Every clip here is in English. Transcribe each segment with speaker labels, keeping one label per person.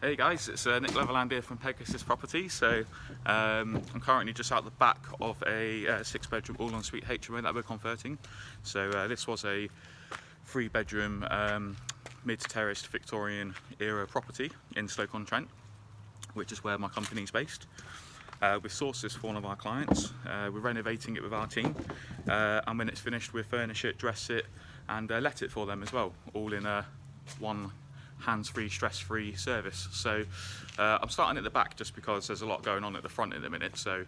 Speaker 1: Hey guys, it's Nick Leatherland here from Pegasus Property. So I'm currently just out the back of a 6-bedroom all-ensuite HMO that we're converting. So this was a 3-bedroom mid-terraced Victorian era property in Stoke-on-Trent, which is where my company's based. We've sourced this for one of our clients. We're renovating it with our team, and when it's finished we'll furnish it, dress it and let it for them as well, all in one hands-free, stress-free service. So I'm starting at the back just because there's a lot going on at the front in a minute. So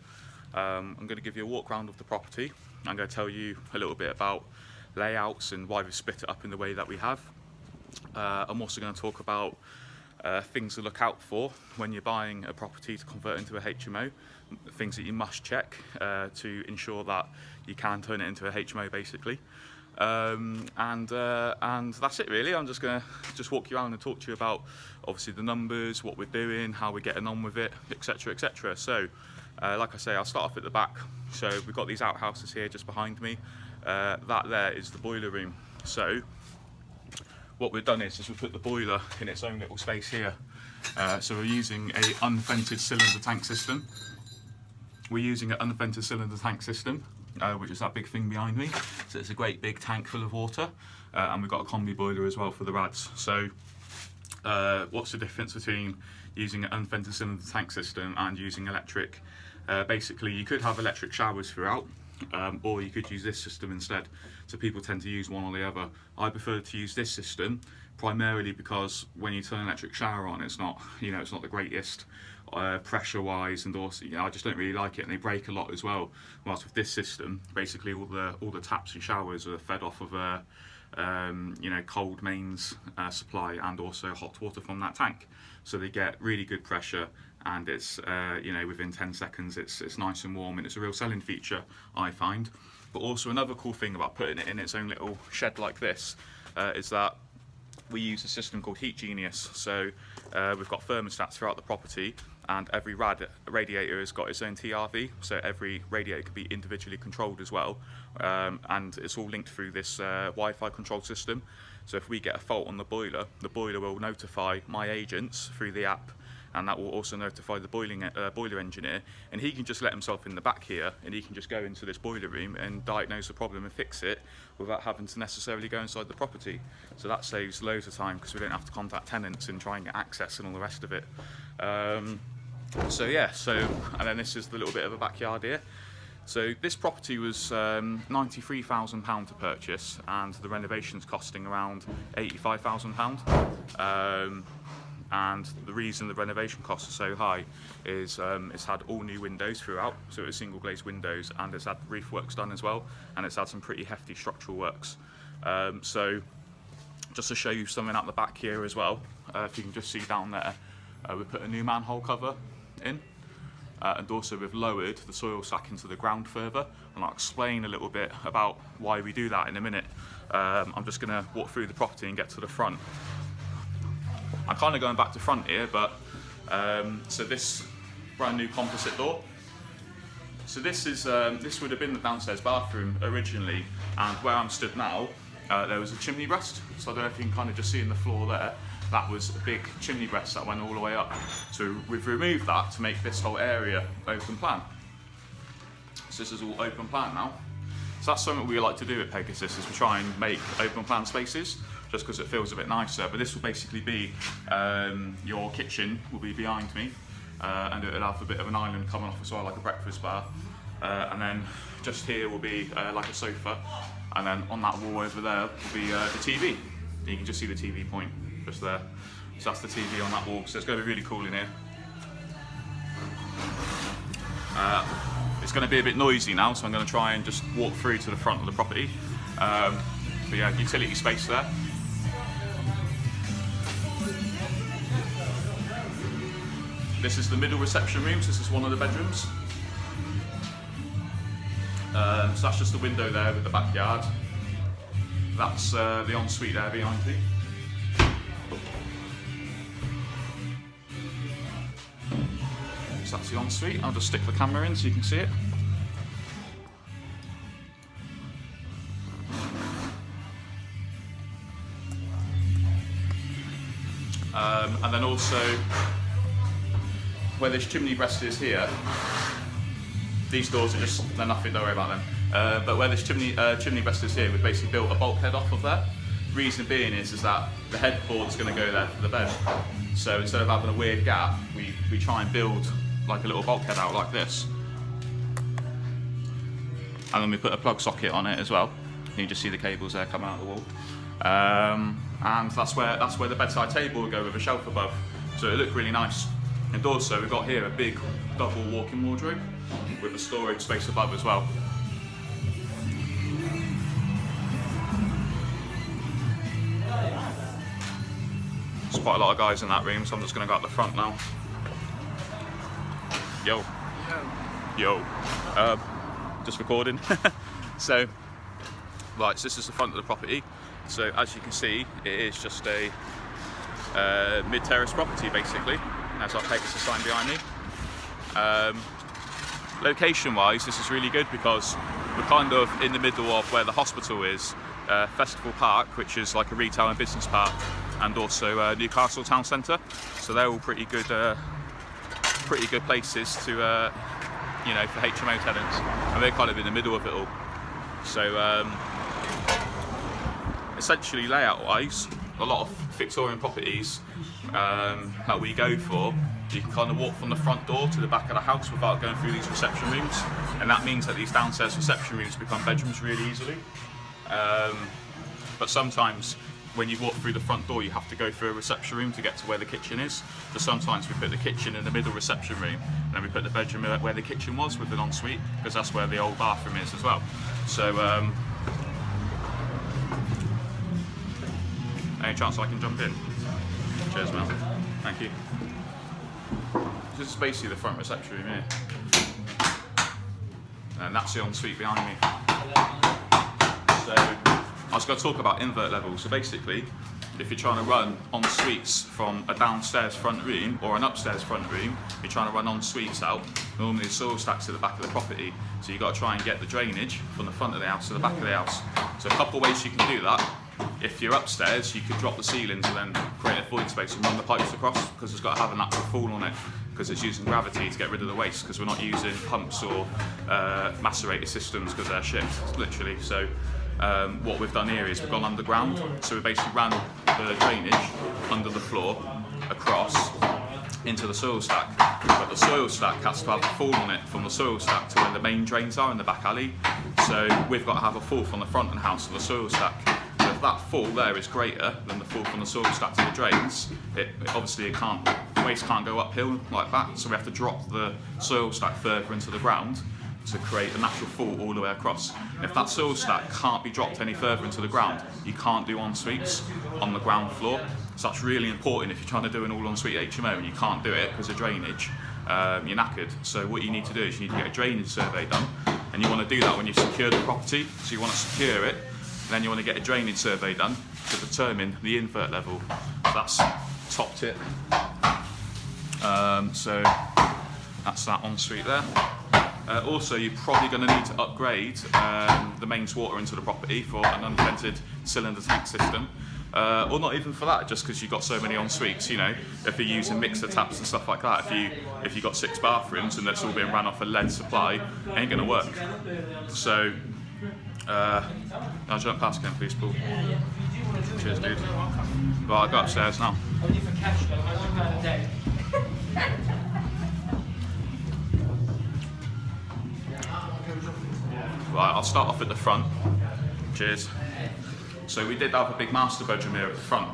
Speaker 1: I'm going to give you a walk around of the property. I'm going to tell you a little bit about layouts and why we've split it up in the way that we have. I'm also going to talk about things to look out for when you're buying a property to convert into a HMO, things that you must check to ensure that you can turn it into a HMO basically. And that's it really. I'm just going to walk you around and talk to you about obviously the numbers, what we're doing, how we're getting on with it, etc, etc. So like I say, I'll start off at the back. So we've got these outhouses here just behind me. That there is the boiler room. So what we've done is we've put the boiler in its own little space here. So we're using a unvented cylinder tank system. Which is that big thing behind me. So it's a great big tank full of water, and we've got a combi boiler as well for the rads. So what's the difference between using an unvented cylinder tank system and using electric? Basically you could have electric showers throughout, or you could use this system instead. So people tend to use one or the other. I prefer to use this system primarily because when you turn an electric shower on, it's not, it's not the greatest pressure wise, and also I just don't really like it, and they break a lot as well. Whilst with this system, basically all the taps and showers are fed off of a cold mains supply and also hot water from that tank, so they get really good pressure, and it's within 10 seconds it's nice and warm, and it's a real selling feature, I find. But also another cool thing about putting it in its own little shed like this is that we use a system called Heat Genius. So we've got thermostats throughout the property, and every radiator has got its own TRV, so every radiator can be individually controlled as well, and it's all linked through this Wi-Fi control system. So if we get a fault on the boiler will notify my agents through the app, and that will also notify the boiler engineer, and he can just let himself in the back here, and he can just go into this boiler room and diagnose the problem and fix it without having to necessarily go inside the property. So that saves loads of time because we don't have to contact tenants and try and get access and all the rest of it. And then this is the little bit of a backyard here. So this property was £93,000 to purchase, and the renovation's costing around £85,000. And the reason the renovation costs are so high is it's had all new windows throughout, so it was single glazed windows, and it's had roof works done as well, and it's had some pretty hefty structural works. So just to show you something at the back here as well, if you can just see down there, we put a new manhole cover in, and also we've lowered the soil sack into the ground further, and I'll explain a little bit about why we do that in a minute. I'm just going to walk through the property and get to the front. I'm kind of going back to front here, but so this brand new composite door. So this would have been the downstairs bathroom originally, and where I'm stood now, there was a chimney breast. So I don't know if you can kind of just see in the floor there, that was a big chimney breast that went all the way up. So we've removed that to make this whole area open plan. So this is all open plan now. So that's something we like to do at Pegasus, is we try and make open plan spaces, just because it feels a bit nicer. But this will basically be your kitchen will be behind me, and it'll have a bit of an island coming off as well, like a breakfast bar, and then just here will be like a sofa, and then on that wall over there will be the TV. You can just see the TV point just there. So that's the TV on that wall, so it's going to be really cool in here. It's going to be a bit noisy now, so I'm going to try and just walk through to the front of the property. But yeah, utility space there. This is the middle reception room, so this is one of the bedrooms. So that's just the window there with the backyard. That's the ensuite there behind me. So that's the ensuite. I'll just stick the camera in so you can see it. And then also, where this chimney breast is here, these doors are just, they're nothing, don't worry about them. But where this chimney breast is here, we've basically built a bulkhead off of there. Reason being is that the headboard's going to go there for the bed. So instead of having a weird gap, we try and build like a little bulkhead out like this. And then we put a plug socket on it as well. You just see the cables there coming out of the wall. And that's where the bedside table will go with a shelf above. So it looked really nice. And also we've got here a big double walk-in wardrobe with a storage space above as well. There's quite a lot of guys in that room, so I'm just going to go out the front now. Yo. Just recording. So, right, so this is the front of the property. So as you can see, it is just a mid-terrace property basically. There's our Pegasus sign behind me. Location-wise, this is really good because we're kind of in the middle of where the hospital is, Festival Park, which is like a retail and business park, and also Newcastle Town Centre. So they're all pretty good places to, you know, for HMO tenants, and they're kind of in the middle of it all. So essentially, layout-wise, a lot of Victorian properties that we go for, you can kind of walk from the front door to the back of the house without going through these reception rooms, and that means that these downstairs reception rooms become bedrooms really easily. But sometimes when you walk through the front door, you have to go through a reception room to get to where the kitchen is. So sometimes we put the kitchen in the middle reception room, and then we put the bedroom where the kitchen was with an ensuite, because that's where the old bathroom is as well. So any chance I can jump in? Cheers, man. Thank you. This is basically the front reception room here. And that's the ensuite behind me. So I was going to talk about invert levels. So basically, if you're trying to run en-suites from a downstairs front room or an upstairs front room, you're trying to run en-suites out, normally the soil stacks to the back of the property. So you've got to try and get the drainage from the front of the house to the back of the house. So a couple of ways you can do that. If you're upstairs, you could drop the ceilings and then create a void space and run the pipes across, because it's got to have a natural fall on it, because it's using gravity to get rid of the waste, because we're not using pumps or macerator systems because they're shit, literally. So what we've done here is we've gone underground, so we basically ran the drainage under the floor across into the soil stack, but the soil stack has to have a fall on it from the soil stack to where the main drains are in the back alley. So we've got to have a fall from the front of the house to the soil stack. So if that fall there is greater than the fall from the soil stack to the drains, obviously waste can't go uphill like that, so we have to drop the soil stack further into the ground to create a natural fall all the way across. If that soil stack can't be dropped any further into the ground, you can't do en-suites on the ground floor. So that's really important if you're trying to do an all ensuite HMO and you can't do it because of drainage, you're knackered. So what you need to do is you need to get a drainage survey done, and you want to do that when you've secured the property. So you want to secure it, then you want to get a drainage survey done to determine the invert level. So that's top tip. So that's that ensuite there. Also, you're probably going to need to upgrade the mains water into the property for an unvented cylinder tank system. Or not even for that, just because you've got so many en-suites, you know, if you're using mixer taps and stuff like that, if you've got 6 bathrooms and that's all being run off a lead supply, it ain't going to work. So, I'll jump past again, please, Paul. Cheers, dude. Right, I'll go upstairs now. Right, I'll start off at the front. Cheers. So we did have a big master bedroom here at the front.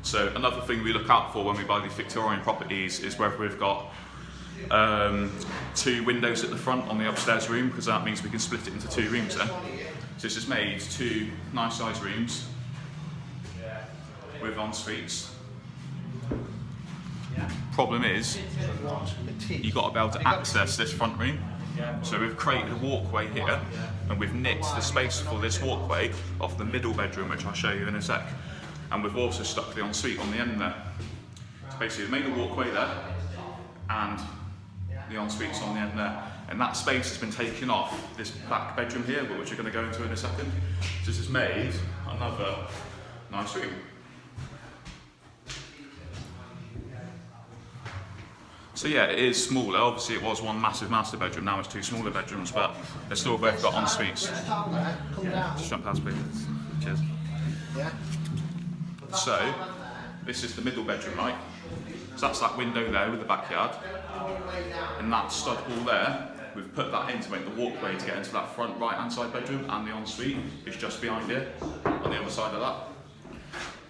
Speaker 1: So another thing we look out for when we buy these Victorian properties is whether we've got 2 windows at the front on the upstairs room, because that means we can split it into 2 rooms then. So this has made 2 nice sized rooms with en-suites. Problem is, you've got to be able to access this front room. So we've created a walkway here, and we've nicked the space for this walkway off the middle bedroom, which I'll show you in a sec. And we've also stuck the ensuite on the end there. So basically we've made a walkway there, and the ensuite's on the end there. And that space has been taken off this back bedroom here, which we're going to go into in a second. So this has made another nice room. So yeah, it is smaller. Obviously it was one massive master bedroom, now it's two smaller bedrooms, but they've still both got en-suites. Just jump past, please. Cheers. So, this is the middle bedroom, right? So that's that window there with the backyard. And that stud wall there, we've put that in to make the walkway to get into that front right hand side bedroom, and the ensuite is just behind here, on the other side of that.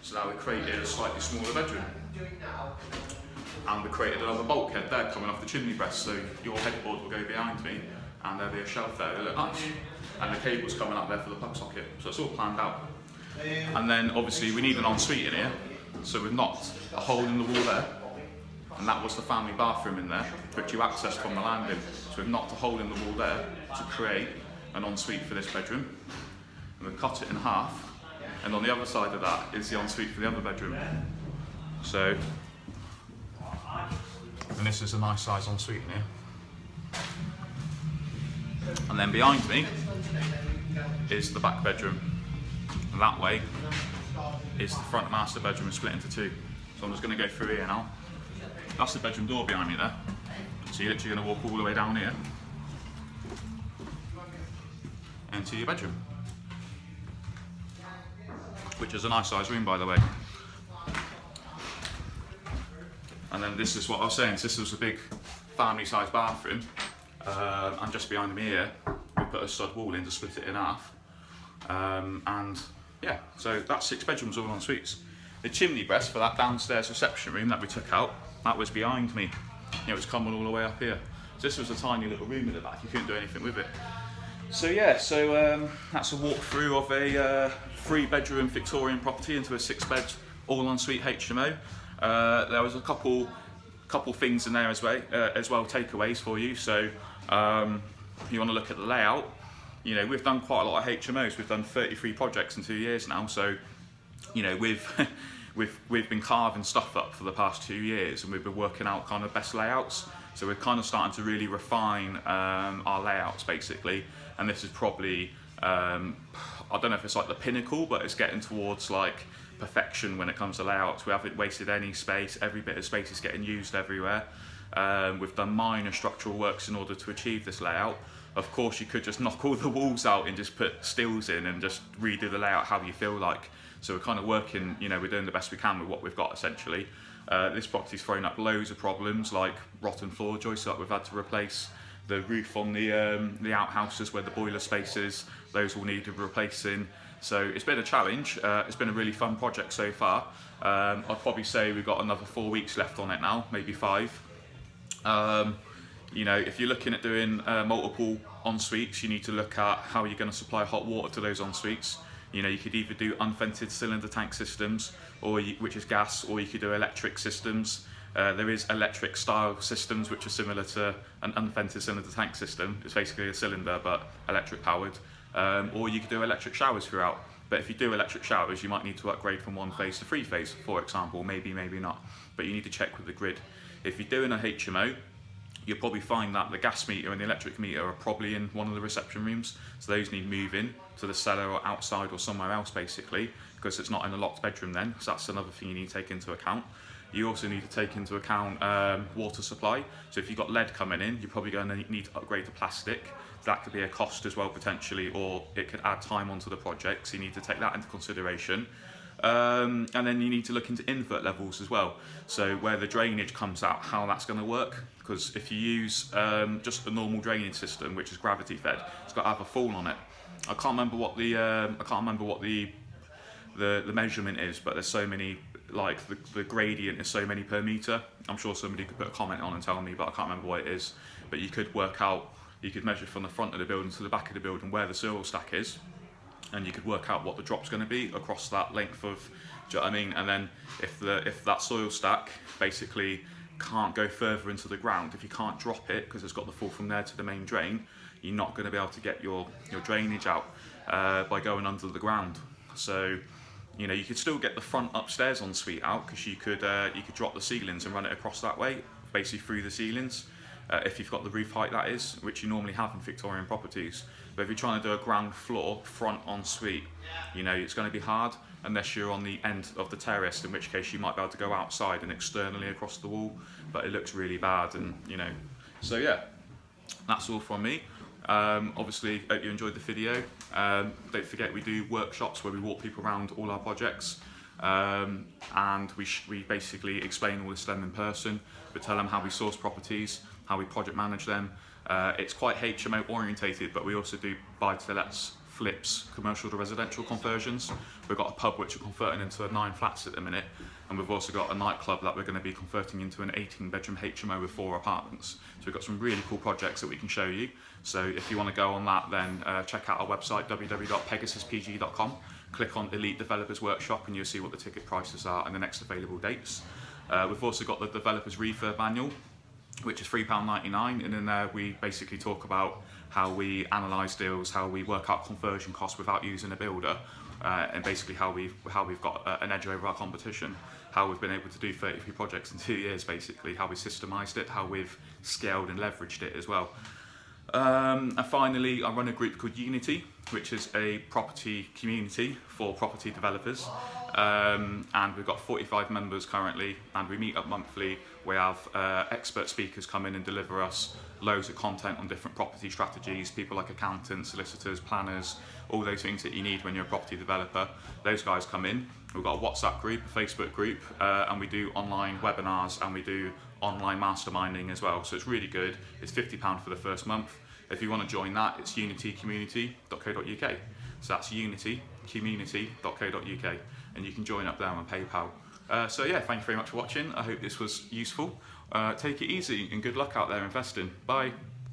Speaker 1: So now we created a slightly smaller bedroom. And we created another bulkhead there coming off the chimney breast, so your headboard will go behind me and there'll be a shelf there, it'll look nice. And the cable's coming up there for the plug socket, so it's all planned out. And then obviously we need an ensuite in here, so we've knocked a hole in the wall there, and that was the family bathroom in there, which you accessed from the landing. So we've knocked a hole in the wall there to create an ensuite for this bedroom, and we've cut it in half, and on the other side of that is the ensuite for the other bedroom. So, and this is a nice size ensuite in here. And then behind me is the back bedroom. And that way is the front master bedroom split into two. So I'm just going to go through here now. That's the bedroom door behind me there. So you're literally going to walk all the way down here into your bedroom, which is a nice size room, by the way. And then this is what I was saying, so this was a big family size bathroom, and just behind me here we put a stud wall in to split it in half, and yeah, so that's 6 bedrooms all en suites. The chimney breast for that downstairs reception room that we took out, that was behind me. It was coming all the way up here. So this was a tiny little room in the back, you couldn't do anything with it. So yeah, that's a walkthrough of a 3-bedroom Victorian property into a 6-bed all en suite HMO. There was a couple things in there as well, takeaways for you. So you want to look at the layout. You know, we've done quite a lot of HMOs. We've done 33 projects in 2 years now. So, you know, we've been carving stuff up for the past 2 years, and we've been working out kind of best layouts. So we're kind of starting to really refine our layouts basically. And this is probably I don't know if it's like the pinnacle, but it's getting towards like perfection when it comes to layouts. We haven't wasted any space. Every bit of space is getting used everywhere. We've done minor structural works in order to achieve this layout. Of course, you could just knock all the walls out and just put stills in and just redo the layout how you feel like. So we're kind of working, you know, we're doing the best we can with what we've got essentially. This property's thrown up loads of problems like rotten floor joists that we've had to replace. The roof on the outhouses where the boiler space is, those all need replacing. So it's been a challenge. It's been a really fun project so far. I'd probably say we've got another 4 weeks left on it now, maybe 5. You know, if you're looking at doing multiple en-suites, you need to look at how you're going to supply hot water to those en-suites. You know, you could either do unvented cylinder tank systems, which is gas, or you could do electric systems. There is electric style systems which are similar to an unvented cylinder tank system. It's basically a cylinder but electric powered. Or you could do electric showers throughout. But if you do electric showers, you might need to upgrade from 1 phase to 3 phase, for example. Maybe not. But you need to check with the grid. If you're doing a HMO, you'll probably find that the gas meter and the electric meter are probably in one of the reception rooms. So those need moving to the cellar or outside or somewhere else basically, because it's not in a locked bedroom then. So that's another thing you need to take into account. You also need to take into account water supply. So if you've got lead coming in, you're probably going to need to upgrade to plastic. That could be a cost as well potentially, or it could add time onto the project. So you need to take that into consideration. And then you need to look into invert levels as well. So where the drainage comes out, how that's going to work. Because if you use just a normal drainage system, which is gravity fed, it's got to have a fall on it. I can't remember what the measurement is, but there's so many, like the gradient is so many per meter. I'm sure somebody could put a comment on and tell me, but I can't remember what it is. But you could work out, you could measure from the front of the building to the back of the building where the soil stack is, and you could work out what the drop's going to be across that length of, do you know what I mean? And then if that soil stack basically can't go further into the ground, if you can't drop it because it's got the fall from there to the main drain, you're not going to be able to get your drainage out by going under the ground. So, you know, you could still get the front upstairs ensuite out because you could drop the ceilings and run it across that way, basically through the ceilings. if you've got the roof height, that is, which you normally have in Victorian properties. But if you're trying to do a ground floor front ensuite, you know, it's going to be hard unless you're on the end of the terrace, in which case you might be able to go outside and externally across the wall, but it looks really bad. And you know, so yeah, that's all from me. Obviously, hope you enjoyed the video. Don't forget, we do workshops where we walk people around all our projects, and we basically explain all this to them in person. We tell them how we source properties, how we project manage them. It's quite HMO orientated, but we also do buy-to-lets, flips, commercial to residential conversions. We've got a pub which we're converting into 9 flats at the minute, and we've also got a nightclub that we're going to be converting into an 18-bedroom HMO with 4 apartments. So we've got some really cool projects that we can show you. So if you want to go on that, then check out our website, www.pegasuspg.com. Click on Elite Developers Workshop and you'll see what the ticket prices are and the next available dates. We've also got the Developers Refurb Manual, which is £3.99, and in there we basically talk about how we analyse deals, how we work out conversion costs without using a builder, and basically how we've got an edge over our competition, how we've been able to do 33 projects in 2 years, basically, how we systemised it, how we've scaled and leveraged it as well. And finally, I run a group called Unity, which is a property community for property developers, and we've got 45 members currently, and we meet up monthly. We have expert speakers come in and deliver us loads of content on different property strategies, people like accountants, solicitors, planners, all those things that you need when you're a property developer. Those guys come in. We've got a WhatsApp group, a Facebook group, and we do online webinars, and we do online masterminding as well. So it's really good. It's £50 for the first month. If you want to join that, it's unitycommunity.co.uk. So that's unitycommunity.co.uk, and you can join up there on PayPal. So yeah, thank you very much for watching. I hope this was useful. Take it easy and good luck out there investing. Bye.